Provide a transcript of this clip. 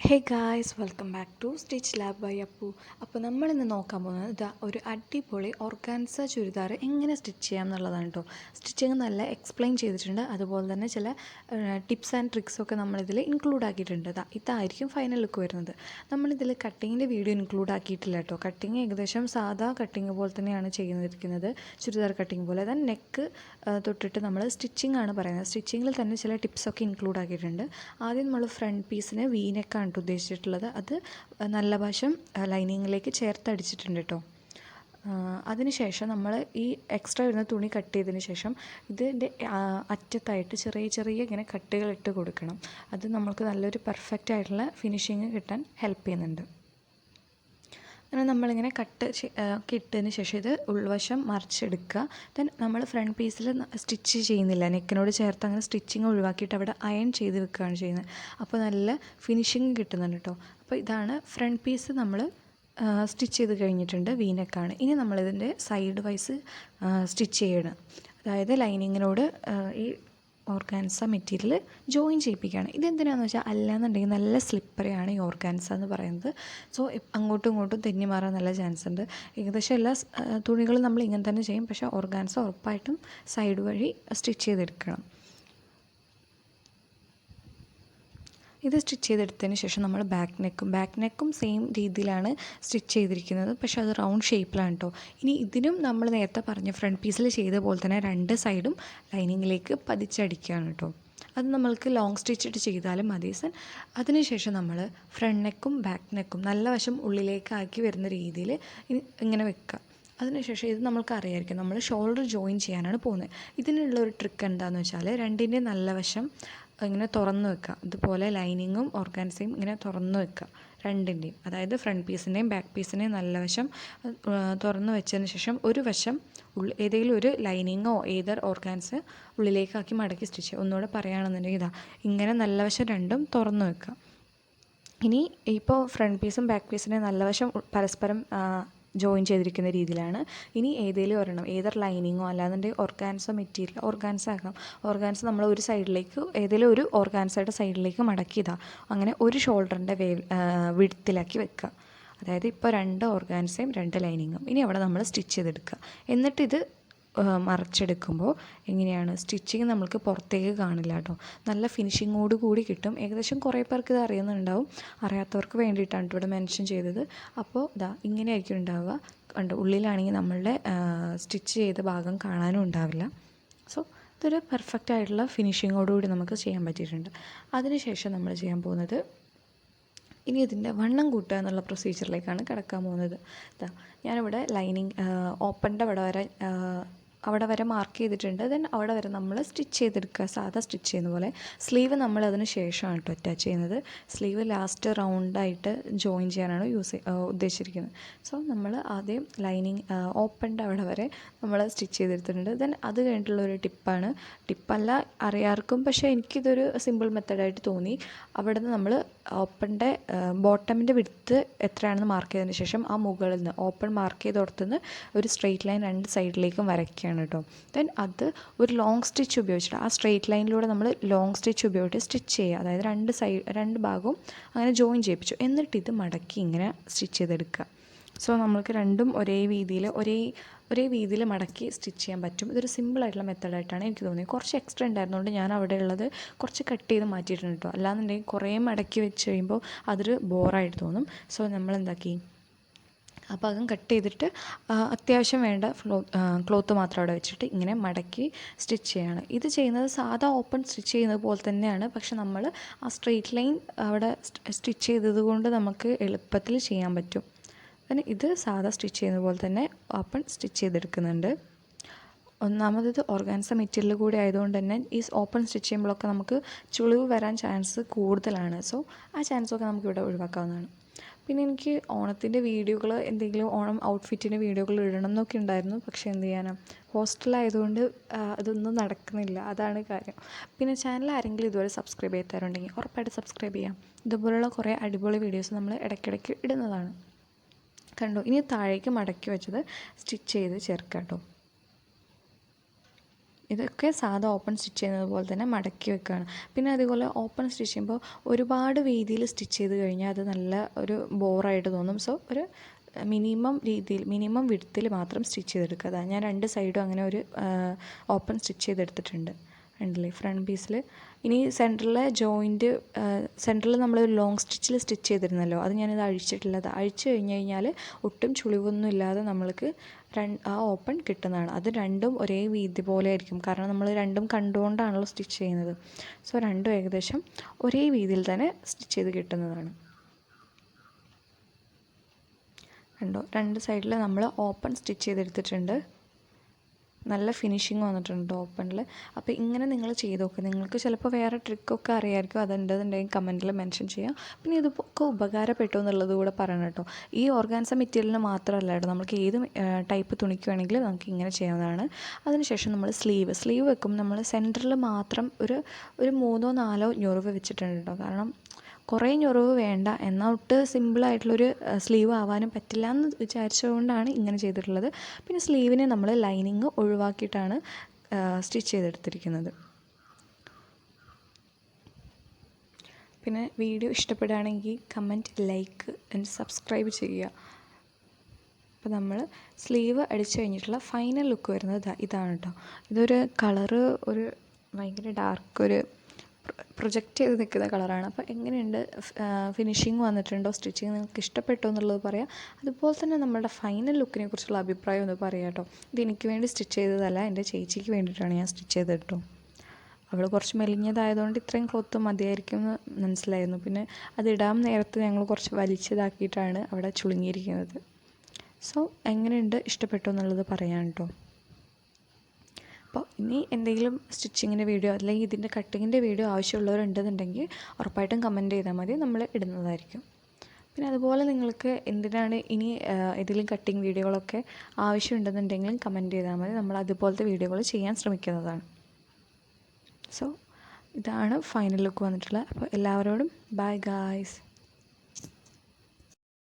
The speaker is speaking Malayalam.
Hey guys, welcome back to stitch lab by Appu. അപ്പോൾ നമ്മളിന്ന് നോക്കാൻ പോകുന്നത് ഇതാ ഒരു അടിപൊളി ഓർഗാൻസ ചുരിദാർ എങ്ങനെ സ്റ്റിച്ച് ചെയ്യാം എന്നുള്ളതാണ് കേട്ടോ. സ്റ്റിച്ചിങ് നല്ല എക്സ്പ്ലെയിൻ ചെയ്തിട്ടുണ്ട്, അതുപോലെ തന്നെ ചില ടിപ്സ് ആൻഡ് ട്രിക്സൊക്കെ നമ്മളിതിൽ ഇൻക്ലൂഡ് ആക്കിയിട്ടുണ്ട്. ഇതായിരിക്കും ഫൈനൽ ലുക്ക് വരുന്നത്. നമ്മളിതിൽ കട്ടിങ്ങിൻ്റെ വീഡിയോ ഇൻക്ലൂഡ് ആക്കിയിട്ടില്ല കേട്ടോ. കട്ടിങ് ഏകദേശം സാധാ കട്ടിങ് പോലെ തന്നെയാണ് ചെയ്യുന്നിരിക്കുന്നത്, ചുരിദാർ കട്ടിങ് പോലെ. ദെൻ നെക്ക് തൊട്ടിട്ട് നമ്മൾ സ്റ്റിച്ചിങ് ആണ് പറയുന്നത്. സ്റ്റിച്ചിങ്ങിൽ തന്നെ ചില ടിപ്സൊക്കെ ഇൻക്ലൂഡ് ആക്കിയിട്ടുണ്ട്. ആദ്യം നമ്മൾ ഫ്രണ്ട് പീസിന് വി നെക്കാണ് ഉദ്ദേശിച്ചിട്ടുള്ളത്. അത് നല്ല വശം ലൈനിങ്ങിലേക്ക് ചേർത്തടിച്ചിട്ടുണ്ട് കേട്ടോ. അതിനുശേഷം നമ്മൾ ഈ എക്സ്ട്രാ വരുന്ന തുണി കട്ട് ചെയ്തതിന് ശേഷം ഇതിൻ്റെ അറ്റത്തായിട്ട് ചെറിയ ചെറിയ ഇങ്ങനെ കട്ടുകളിട്ട് കൊടുക്കണം. അത് നമുക്ക് നല്ലൊരു പെർഫെക്റ്റ് ആയിട്ടുള്ള ഫിനിഷിങ് കിട്ടാൻ ഹെൽപ്പ് ചെയ്യുന്നുണ്ട്. അങ്ങനെ നമ്മളിങ്ങനെ ഒക്കെ ഇട്ടതിന് ശേഷം ഇത് ഉൾവശം മറിച്ചെടുക്കുക. ദെൻ നമ്മൾ ഫ്രണ്ട് പീസിൽ സ്റ്റിച്ച് ചെയ്യുന്നില്ല, നെക്കിനോട് ചേർത്ത് അങ്ങനെ സ്റ്റിച്ചിങ് ഒഴിവാക്കിയിട്ട് അവിടെ അയൺ ചെയ്ത് വെക്കുകയാണ് ചെയ്യുന്നത്. അപ്പോൾ നല്ല ഫിനിഷിങ് കിട്ടുന്നുണ്ട് കേട്ടോ. അപ്പോൾ ഇതാണ് ഫ്രണ്ട് പീസ് നമ്മൾ സ്റ്റിച്ച് ചെയ്ത് കഴിഞ്ഞിട്ടുണ്ട്, വീനെക്കാണ്. ഇനി നമ്മളിതിൻ്റെ സൈഡ് വൈസ് സ്റ്റിച്ച് ചെയ്യണം. അതായത് ലൈനിങ്ങിനോട് ഈ ഓർഗാൻസ മെറ്റീരിയൽ ജോയിൻ ചെയ്യിപ്പിക്കുകയാണ്. ഇതെന്തിനാണെന്ന് വെച്ചാൽ, അല്ലാന്നുണ്ടെങ്കിൽ നല്ല സ്ലിപ്പറിയാണ് ഈ ഓർഗാൻസ എന്ന് പറയുന്നത്. സോ അങ്ങോട്ടും ഇങ്ങോട്ടും തെന്നി മാറാൻ നല്ല ചാൻസ് ഉണ്ട്. ഏകദേശം എല്ലാ തുണികളും നമ്മൾ ഇങ്ങനെ തന്നെ ചെയ്യും, പക്ഷേ ഓർഗാൻസ ഉറപ്പായിട്ടും സൈഡ് വഴി സ്റ്റിച്ച് ചെയ്തെടുക്കണം. ഇത് സ്റ്റിച്ച് ചെയ്തെടുത്തതിന് ശേഷം നമ്മൾ ബാക്ക് നെക്കും സെയിം രീതിയിലാണ് സ്റ്റിച്ച് ചെയ്തിരിക്കുന്നത്, പക്ഷേ അത് റൗണ്ട് ഷേപ്പിലാണ് കേട്ടോ. ഇനി ഇതിനും നമ്മൾ നേരത്തെ പറഞ്ഞ ഫ്രണ്ട് പീസിൽ ചെയ്ത പോലെ തന്നെ രണ്ട് സൈഡും ലൈനിങ്ങിലേക്ക് പതിച്ചടിക്കുകയാണ് കേട്ടോ. അത് നമ്മൾക്ക് ലോങ് സ്റ്റിച്ചിട്ട് ചെയ്താലും മതി. അതിനുശേഷം നമ്മൾ ഫ്രണ്ട് നെക്കും ബാക്ക് നെക്കും നല്ല വശം ഉള്ളിലേക്കാക്കി വരുന്ന രീതിയിൽ ഇങ്ങനെ വെക്കുക. അതിനുശേഷം ഇത് നമ്മൾക്ക് അറിയാമായിരിക്കും, നമ്മൾ ഷോൾഡർ ജോയിൻ ചെയ്യാനാണ് പോകുന്നത്. ഇതിനുള്ളൊരു ട്രിക്ക് എന്താണെന്ന് വെച്ചാൽ, രണ്ടിൻ്റെ നല്ല വശം ഇങ്ങനെ തുറന്ന് വെക്കുക. ഇതുപോലെ ലൈനിങ്ങും ഓർഗാൻസയും ഇങ്ങനെ തുറന്ന് വെക്കുക രണ്ടിൻ്റെയും. അതായത് ഫ്രണ്ട് പീസിൻ്റെയും ബാക്ക് പീസിൻ്റെയും നല്ല വശം തുറന്ന് വെച്ചതിന് ശേഷം ഒരു വശം ഏതെങ്കിലും ഒരു ലൈനിങ്ങോ ഏതർ ഓർഗാൻസ് ഉള്ളിലേക്കാക്കി മടക്കി സ്റ്റിച്ച് ചെയ്യുക. ഒന്നുകൂടെ പറയുകയാണെന്നുണ്ടെങ്കിൽ ഇങ്ങനെ നല്ല വശം രണ്ടും തുറന്ന് വെക്കുക. ഇനി ഇപ്പോൾ ഫ്രണ്ട് പീസും ബാക്ക് പീസിൻ്റെയും നല്ല വശം പരസ്പരം ജോയിൻ ചെയ്തിരിക്കുന്ന രീതിയിലാണ്. ഇനി ഏതെങ്കിലും ഒരെണ്ണം ഏതർ ലൈനിങ്ങോ അല്ലാന്നുണ്ടെങ്കിൽ ഓർഗാൻസോ മെറ്റീരിയൽ ഓർഗാൻസ ആക്കാം. ഓർഗാൻസ നമ്മൾ ഒരു സൈഡിലേക്ക് ഏതെങ്കിലും ഒരു ഓർഗാൻസയുടെ സൈഡിലേക്ക് മടക്കിയതാ അങ്ങനെ ഒരു ഷോൾഡറിൻ്റെ വിഡ്ത്തിലാക്കി വെക്കുക. അതായത് ഇപ്പോൾ രണ്ട് ഓർഗാൻസയും രണ്ട് ലൈനിങ്ങും. ഇനി അവിടെ നമ്മൾ സ്റ്റിച്ച് ചെയ്തെടുക്കുക. എന്നിട്ടിത് മറിച്ചെടുക്കുമ്പോൾ എങ്ങനെയാണ് സ്റ്റിച്ചിങ് നമ്മൾക്ക് പുറത്തേക്ക് കാണില്ല കേട്ടോ. നല്ല ഫിനിഷിങ്ങോട് കൂടി കിട്ടും. ഏകദേശം കുറേ പേർക്ക് ഇത് അറിയുന്നുണ്ടാവും, അറിയാത്തവർക്ക് വേണ്ടിയിട്ടാണ് ഇവിടെ മെൻഷൻ ചെയ്തത്. അപ്പോൾ ഇങ്ങനെയായിരിക്കും ഉണ്ടാവുക. കണ്ടോ, ഉള്ളിലാണെങ്കിൽ നമ്മളുടെ സ്റ്റിച്ച് ചെയ്ത ഭാഗം കാണാനും ഉണ്ടാവില്ല. സോ ഇതൊരു പെർഫെക്റ്റ് ആയിട്ടുള്ള ഫിനിഷിങ്ങോടുകൂടി നമുക്ക് ചെയ്യാൻ പറ്റിയിട്ടുണ്ട്. അതിനുശേഷം നമ്മൾ ചെയ്യാൻ പോകുന്നത്, ഇനി ഇതിൻ്റെ വണ്ണം കൂട്ടുക എന്നുള്ള പ്രൊസീജിയറിലേക്കാണ് കിടക്കാൻ പോകുന്നത്. ഞാനിവിടെ ലൈനിങ് ഓപ്പണിൻ്റെ അവിടെ വരെ മാർക്ക് ചെയ്തിട്ടുണ്ട്. ദെൻ അവിടെ വരെ നമ്മൾ സ്റ്റിച്ച് ചെയ്തെടുക്കുക, സാധാ സ്റ്റിച്ച് ചെയ്യുന്ന പോലെ. സ്ലീവ് നമ്മൾ അതിന് ശേഷമാണ് കേട്ടോ അറ്റാച്ച് ചെയ്യുന്നത്. സ്ലീവ് ലാസ്റ്റ് റൗണ്ടായിട്ട് ജോയിൻ ചെയ്യാനാണ് ഉദ്ദേശിച്ചിരിക്കുന്നത്. സോ നമ്മൾ ആദ്യം ലൈനിങ് ഓപ്പണിൻ്റെ അവിടെ വരെ നമ്മൾ സ്റ്റിച്ച് ചെയ്തെടുത്തിട്ടുണ്ട്. ദെൻ അത് കഴിഞ്ഞിട്ടുള്ളൊരു ടിപ്പല്ല അറിയാർക്കും, പക്ഷേ എനിക്കിതൊരു സിമ്പിൾ മെത്തേഡായിട്ട് തോന്നി. അവിടെ നിന്ന് നമ്മൾ ഓപ്പണിൻ്റെ ബോട്ടമിൻ്റെ വിഡ്ത്ത് എത്രയാണെന്ന് മാർക്ക് ചെയ്തതിന് ശേഷം ആ മുകളിൽ നിന്ന് ഓപ്പൺ മാർക്ക് ചെയ്തോടത്തുനിന്ന് ഒരു സ്ട്രെയിറ്റ് ലൈൻ രണ്ട് സൈഡിലേക്കും വരയ്ക്കുകയാണ് കേട്ടോ. ദെൻ അത് ഒരു ലോങ് സ്റ്റിച്ച് ഉപയോഗിച്ചിട്ട് ആ സ്ട്രെയിറ്റ് ലൈനിലൂടെ നമ്മൾ ലോങ് സ്റ്റിച്ച് ഉപയോഗിച്ച് സ്റ്റിച്ച് ചെയ്യുക. അതായത് രണ്ട് ഭാഗവും അങ്ങനെ ജോയിൻ ചെയ്യിപ്പിച്ചു. എന്നിട്ട് ഇത് മടക്കി ഇങ്ങനെ സ്റ്റിച്ച് ചെയ്തെടുക്കുക. സോ നമ്മൾക്ക് രണ്ടും ഒരേ വീതിയിൽ മടക്കി സ്റ്റിച്ച് ചെയ്യാൻ പറ്റും. ഇതൊരു സിമ്പിളായിട്ടുള്ള മെത്തേഡായിട്ടാണ് എനിക്ക് തോന്നിയത്. കുറച്ച് എക്സ്ട്രാ ഉണ്ടായിരുന്നതുകൊണ്ട് ഞാൻ അവിടെ ഉള്ളത് കുറച്ച് കട്ട് ചെയ്ത് മാറ്റിയിട്ടുണ്ട് കേട്ടോ. അല്ലാന്നുണ്ടെങ്കിൽ കുറേ മടക്കി വെച്ച് കഴിയുമ്പോൾ അതൊരു ബോറായിട്ട് തോന്നും. സോ നമ്മൾ എന്താക്കി, ആ ഭാഗം കട്ട് ചെയ്തിട്ട് അത്യാവശ്യം വേണ്ട ക്ലോത്ത് മാത്രം അവിടെ വെച്ചിട്ട് ഇങ്ങനെ മടക്കി സ്റ്റിച്ച് ചെയ്യാണ്. ഇത് ചെയ്യുന്നത് സാധാ ഓപ്പൺ സ്റ്റിച്ച് ചെയ്യുന്നത് പോലെ തന്നെയാണ്, പക്ഷെ നമ്മൾ ആ സ്ട്രെയിറ്റ് ലൈൻ അവിടെ സ്റ്റിച്ച് ചെയ്തത് കൊണ്ട് നമുക്ക് എളുപ്പത്തിൽ ചെയ്യാൻ പറ്റും. പിന്നെ ഇത് സാധാ സ്റ്റിച്ച് ചെയ്യുന്ന പോലെ തന്നെ ഓപ്പൺ സ്റ്റിച്ച് ചെയ്തെടുക്കുന്നുണ്ട്. ഒന്നാമത് ഓർഗാൻസ മെറ്റീരിയൽ കൂടി ആയതുകൊണ്ട് തന്നെ ഈ ഓപ്പൺ സ്റ്റിച്ച് ചെയ്യുമ്പോഴൊക്കെ നമുക്ക് ചുളിവ് വരാൻ ചാൻസ് കൂടുതലാണ്. സോ ആ ചാൻസൊക്കെ നമുക്കിവിടെ ഒഴിവാക്കാവുന്നതാണ്. പിന്നെ എനിക്ക് ഓണത്തിൻ്റെ വീഡിയോകൾ, എന്തെങ്കിലും ഓണം ഔട്ട്ഫിറ്റിൻ്റെ വീഡിയോകൾ ഇടണം എന്നൊക്കെ ഉണ്ടായിരുന്നു, പക്ഷേ എന്ത് ചെയ്യാനാണ്, ഹോസ്റ്റലായതുകൊണ്ട് അതൊന്നും നടക്കുന്നില്ല. അതാണ് കാര്യം. പിന്നെ ചാനൽ ആരെങ്കിലും ഇതുവരെ സബ്സ്ക്രൈബ് ചെയ്തിട്ടുണ്ടെങ്കിൽ ഉറപ്പായിട്ട് സബ്സ്ക്രൈബ് ചെയ്യാം. ഇതുപോലുള്ള കുറേ അടിപൊളി വീഡിയോസ് നമ്മൾ ഇടയ്ക്കിടയ്ക്ക് ഇടുന്നതാണ്. കണ്ടോ, ഇനി താഴേക്ക് മടക്കി വെച്ചത് സ്റ്റിച്ച് ചെയ്ത് ചേർക്കാം കേട്ടോ. ഇതൊക്കെ സാധാ ഓപ്പൺ സ്റ്റിച്ച് ചെയ്യുന്നത് പോലെ തന്നെ മടക്കി വെക്കുകയാണ്. പിന്നെ അതുപോലെ ഓപ്പൺ സ്റ്റിച്ച് ചെയ്യുമ്പോൾ ഒരുപാട് വീതിയിൽ സ്റ്റിച്ച് ചെയ്ത് കഴിഞ്ഞാൽ അത് നല്ല ഒരു ബോറായിട്ട് തോന്നും. സോ ഒരു മിനിമം വിഡ്ത്തിൽ മാത്രം സ്റ്റിച്ച് ചെയ്തെടുക്കുക. അതാ ഞാൻ 2 സൈഡും അങ്ങനെ ഒരു ഓപ്പൺ സ്റ്റിച്ച് ചെയ്തെടുത്തിട്ടുണ്ട്. ഉണ്ടല്ലേ ഫ്രണ്ട് പീസിൽ. ഇനി സെൻറ്ററിലെ ജോയിൻറ്റ് സെൻറ്ററിൽ നമ്മൾ ലോങ് സ്റ്റിച്ചിൽ സ്റ്റിച്ച് ചെയ്തിരുന്നല്ലോ, അത് ഞാനിത് അഴിച്ചിട്ടില്ല. അത് അഴിച്ചു കഴിഞ്ഞ് കഴിഞ്ഞാൽ ഒട്ടും ചുളിവൊന്നും ഇല്ലാതെ നമ്മൾക്ക് ആ ഓപ്പൺ കിട്ടുന്നതാണ്. അത് രണ്ടും ഒരേ വീതി പോലെ ആയിരിക്കും, കാരണം നമ്മൾ രണ്ടും കണ്ടുകൊണ്ടാണല്ലോ സ്റ്റിച്ച് ചെയ്യുന്നത്. സോ രണ്ടും ഏകദേശം ഒരേ വീതിയിൽ തന്നെ സ്റ്റിച്ച് ചെയ്ത് കിട്ടുന്നതാണ്. കണ്ടോ, 2 സൈഡിൽ നമ്മൾ ഓപ്പൺ സ്റ്റിച്ച് ചെയ്തെടുത്തിട്ടുണ്ട്. നല്ല ഫിനിഷിങ് വന്നിട്ടുണ്ട് ഓപ്പണിൽ. അപ്പോൾ ഇങ്ങനെ നിങ്ങൾ ചെയ്ത് നോക്കുക. നിങ്ങൾക്ക് ചിലപ്പോൾ വേറെ ട്രിക്കൊക്കെ അറിയാമായിരിക്കും, അതുണ്ടെന്നുണ്ടെങ്കിൽ കമൻറ്റിൽ മെൻഷൻ ചെയ്യാം. പിന്നെ ഇതൊക്കെ ഉപകാരപ്പെട്ടു എന്നുള്ളത് കൂടെ പറയണം കേട്ടോ. ഈ ഓർഗാൻസ മെറ്റീരിയലിന് മാത്രമല്ല കേട്ടോ, നമുക്ക് ഏത് ടൈപ്പ് തുണിക്ക് വേണമെങ്കിലും നമുക്ക് ഇങ്ങനെ ചെയ്യാവുന്നതാണ്. അതിനുശേഷം നമ്മൾ സ്ലീവ് വെക്കുമ്പോൾ നമ്മൾ സെൻറ്ററിൽ മാത്രം ഒരു 3-4 ഞൊറിവ് വെച്ചിട്ടുണ്ട് കേട്ടോ. കാരണം കുറേ ഞൊറിവ് വേണ്ട, എന്നാൽ ഒട്ട് സിമ്പിളായിട്ടുള്ളൊരു സ്ലീവ് ആവാനും പറ്റില്ല എന്ന് വിചാരിച്ചുകൊണ്ടാണ് ഇങ്ങനെ ചെയ്തിട്ടുള്ളത്. പിന്നെ സ്ലീവിനെ നമ്മൾ ലൈനിങ് ഒഴിവാക്കിയിട്ടാണ് സ്റ്റിച്ച് ചെയ്തെടുത്തിരിക്കുന്നത്. പിന്നെ വീഡിയോ ഇഷ്ടപ്പെടുകയാണെങ്കിൽ കമൻറ്റ്, ലൈക്ക് ആൻഡ് സബ്സ്ക്രൈബ് ചെയ്യുക. അപ്പോൾ നമ്മൾ സ്ലീവ് അടിച്ചു കഴിഞ്ഞിട്ടുള്ള ഫൈനൽ ലുക്ക് വരുന്നത് ഇതാണ് കേട്ടോ. ഇതൊരു കളറ് ഒരു ഭയങ്കര ഡാർക്ക് ഒരു പ്രൊജക്റ്റ് ചെയ്ത് നിൽക്കുന്ന കളറാണ്. അപ്പോൾ എങ്ങനെയുണ്ട്, ഫിനിഷിങ് വന്നിട്ടുണ്ടോ, സ്റ്റിച്ചിങ് നിങ്ങൾക്ക് ഇഷ്ടപ്പെട്ടോ എന്നുള്ളത് പറയാം. അതുപോലെ തന്നെ നമ്മുടെ ഫൈനൽ ലുക്കിനെ കുറിച്ചുള്ള അഭിപ്രായം ഒന്ന് പറയാം കേട്ടോ. ഇത് എനിക്ക് വേണ്ടി സ്റ്റിച്ച് ചെയ്തതല്ല, എൻ്റെ ചേച്ചിക്ക് വേണ്ടിയിട്ടാണ് ഞാൻ സ്റ്റിച്ച് ചെയ്തത് കേട്ടോ. അവൾ കുറച്ച് മെലിഞ്ഞതായതുകൊണ്ട് ഇത്രയും ക്ലോത്ത് മതിയായിരിക്കും എന്ന് മനസ്സിലായിരുന്നു. പിന്നെ അതിടാൻ നേരത്ത് ഞങ്ങൾ കുറച്ച് വലിച്ചതാക്കിയിട്ടാണ് അവിടെ ചുളുങ്ങിയിരിക്കുന്നത്. സോ എങ്ങനെയുണ്ട്, ഇഷ്ടപ്പെട്ടോ എന്നുള്ളത് പറയാം കേട്ടോ. അപ്പോൾ ഇനി എന്തെങ്കിലും സ്റ്റിച്ചിങ്ങിൻ്റെ വീഡിയോ അല്ലെങ്കിൽ ഇതിൻ്റെ കട്ടിങ്ങിൻ്റെ വീഡിയോ ആവശ്യമുള്ളവരുണ്ടെന്നുണ്ടെങ്കിൽ ഉറപ്പായിട്ടും കമൻറ്റ് ചെയ്താൽ മതി, നമ്മൾ ഇടുന്നതായിരിക്കും. പിന്നെ അതുപോലെ നിങ്ങൾക്ക് എന്തിനാണ് ഇനി ഏതെങ്കിലും കട്ടിങ് വീഡിയോകളൊക്കെ ആവശ്യമുണ്ടെന്നുണ്ടെങ്കിലും കമൻറ്റ് ചെയ്താൽ മതി, നമ്മൾ അതുപോലത്തെ വീഡിയോകൾ ചെയ്യാൻ ശ്രമിക്കുന്നതാണ്. സോ ഇതാണ് ഫൈനൽ ലുക്ക് വന്നിട്ടുള്ളത്. അപ്പോൾ എല്ലാവരോടും ബൈ ഗായ്സ്.